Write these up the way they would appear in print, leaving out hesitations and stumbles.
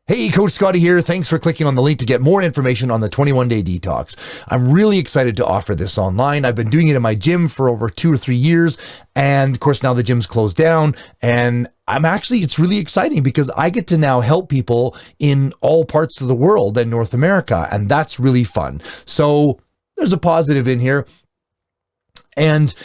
Hey, Coach Scotty here. Thanks for clicking on the link to get more information on the 21-day detox. I'm really excited to offer this online. I've been doing it in my gym for over 2 or 3 years. And of course, now the gym's closed down. And it's really exciting because I get to now help people in all parts of the world and North America. And that's really fun. So there's a positive in here. And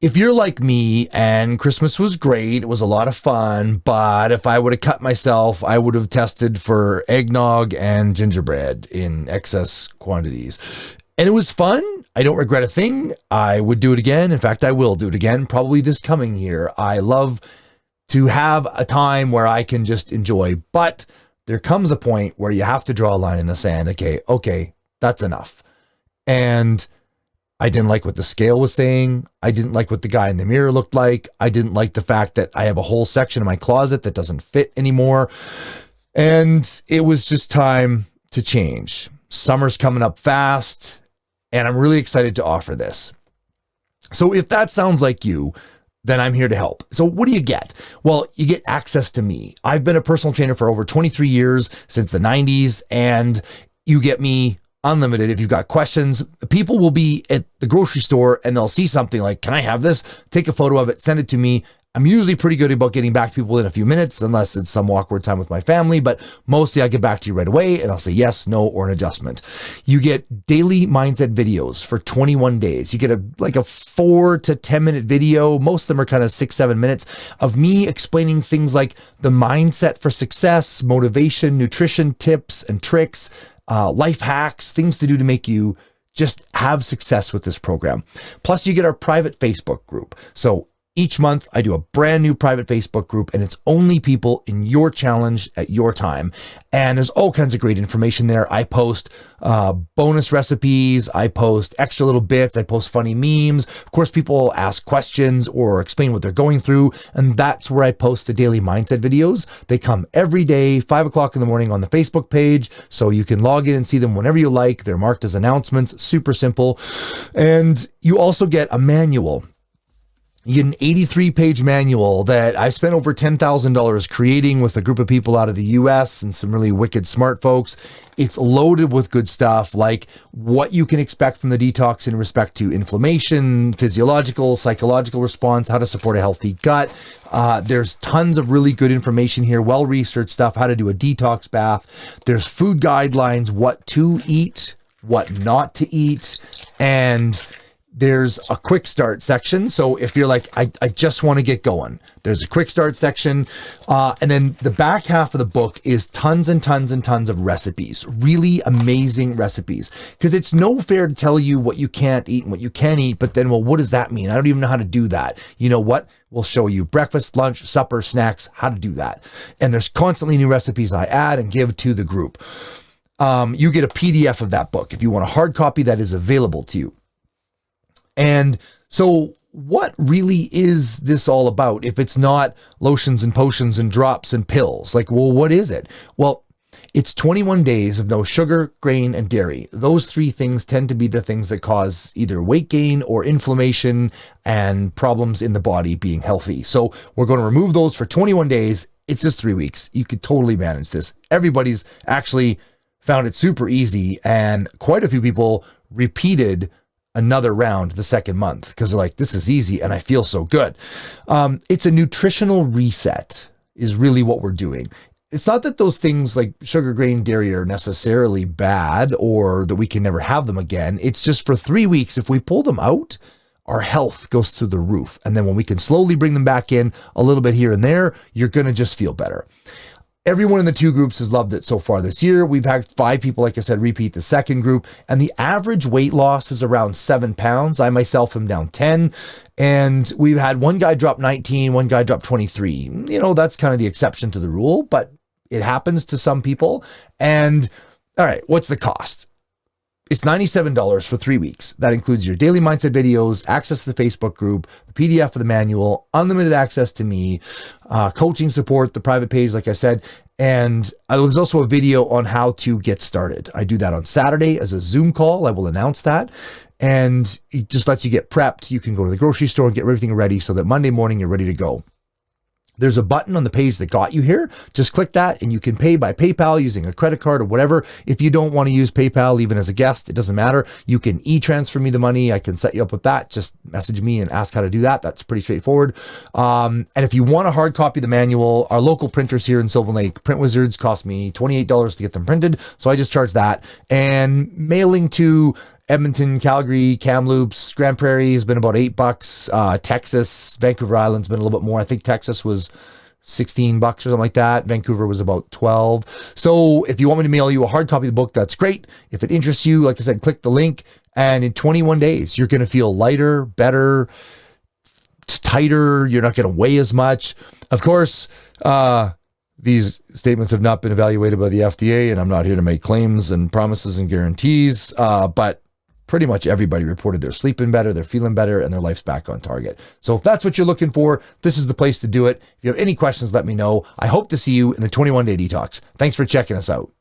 if you're like me and Christmas was great, it was a lot of fun, but if I would have cut myself, I would have tested for eggnog and gingerbread in excess quantities. And it was fun. I don't regret a thing. I would do it again. In fact, I will do it again, probably this coming year. I love to have a time where I can just enjoy, but there comes a point where you have to draw a line in the sand. Okay, that's enough. And I didn't like what the scale was saying. I didn't like what the guy in the mirror looked like. I didn't like the fact that I have a whole section in my closet that doesn't fit anymore. And it was just time to change. Summer's coming up fast, and I'm really excited to offer this. So if that sounds like you, then I'm here to help. So what do you get? Well, you get access to me. I've been a personal trainer for over 23 years, since the 90s, and you get me unlimited. If you've got questions, people will be at the grocery store and they'll see something like, can I have this? Take a photo of it, send it to me. I'm usually pretty good about getting back to people in a few minutes, unless it's some awkward time with my family, but mostly I get back to you right away and I'll say yes, no, or an adjustment. You get daily mindset videos for 21 days. You get a 4 to 10 minute video. Most of them are kind of 6-7 minutes of me explaining things like the mindset for success, motivation, nutrition tips and tricks, life hacks, things to do to make you just have success with this program. Plus you get our private Facebook group. So each month I do a brand new private Facebook group and it's only people in your challenge at your time. And there's all kinds of great information there. I post bonus recipes. I post extra little bits. I post funny memes. Of course, people ask questions or explain what they're going through. And that's where I post the daily mindset videos. They come every day, 5 o'clock in the morning on the Facebook page. So you can log in and see them whenever you like. They're marked as announcements, super simple. And you also get a manual. You get an 83-page manual that I've spent over $10,000 creating with a group of people out of the US and some really wicked smart folks. It's loaded with good stuff like what you can expect from the detox in respect to inflammation, physiological, psychological response, how to support a healthy gut. There's tons of really good information here, well-researched stuff, how to do a detox bath. There's food guidelines, what to eat, what not to eat, and there's a quick start section. So if you're like, I just want to get going, there's a quick start section. And then the back half of the book is tons and tons and tons of recipes, really amazing recipes. Because it's no fair to tell you what you can't eat and what you can eat, but then, well, what does that mean? I don't even know how to do that. You know what? We'll show you breakfast, lunch, supper, snacks, how to do that. And there's constantly new recipes I add and give to the group. You get a PDF of that book. If you want a hard copy, that is available to you. And so what really is this all about if it's not lotions and potions and drops and pills? Like, well, what is it? Well, it's 21 days of no sugar, grain, and dairy. Those 3 things tend to be the things that cause either weight gain or inflammation and problems in the body being healthy. So we're going to remove those for 21 days. It's just 3 weeks. You could totally manage this. Everybody's actually found it super easy, and quite a few people repeated another round the second month because they're like, this is easy and I feel so good. It's a nutritional reset is really what we're doing. It's not that those things like sugar, grain, dairy are necessarily bad or that we can never have them again. It's just for 3 weeks, if we pull them out, our health goes through the roof. And then when we can slowly bring them back in a little bit here and there, you're going to just feel better. Everyone in the 2 groups has loved it so far this year. We've had 5 people, like I said, repeat the second group, and the average weight loss is around 7 pounds. I myself am down 10, and we've had one guy drop 19, one guy drop 23. You know, that's kind of the exception to the rule, but it happens to some people. And all right, what's the cost? It's $97 for 3 weeks. That includes your daily mindset videos, access to the Facebook group, the PDF of the manual, unlimited access to me, coaching support, the private page, like I said. And there's also a video on how to get started. I do that on Saturday as a Zoom call. I will announce that. And it just lets you get prepped. You can go to the grocery store and get everything ready so that Monday morning you're ready to go. There's a button on the page that got you here. Just click that and you can pay by PayPal using a credit card or whatever. If you don't want to use PayPal, even as a guest, it doesn't matter. You can e-transfer me the money. I can set you up with that. Just message me and ask how to do that. That's pretty straightforward. And if you want a hard copy of the manual, our local printers here in Sylvan Lake, Print Wizards, cost me $28 to get them printed. So I just charge that. And mailing to Edmonton, Calgary, Kamloops, Grand Prairie has been about $8. Texas, Vancouver Island's been a little bit more. I think Texas was $16 or something like that. Vancouver was about 12. So if you want me to mail you a hard copy of the book, that's great. If it interests you, like I said, click the link. And in 21 days, you're going to feel lighter, better, tighter. You're not going to weigh as much. Of course, these statements have not been evaluated by the FDA, and I'm not here to make claims and promises and guarantees, but pretty much everybody reported they're sleeping better, they're feeling better, and their life's back on target. So if that's what you're looking for, this is the place to do it. If you have any questions, let me know. I hope to see you in the 21-day detox. Thanks for checking us out.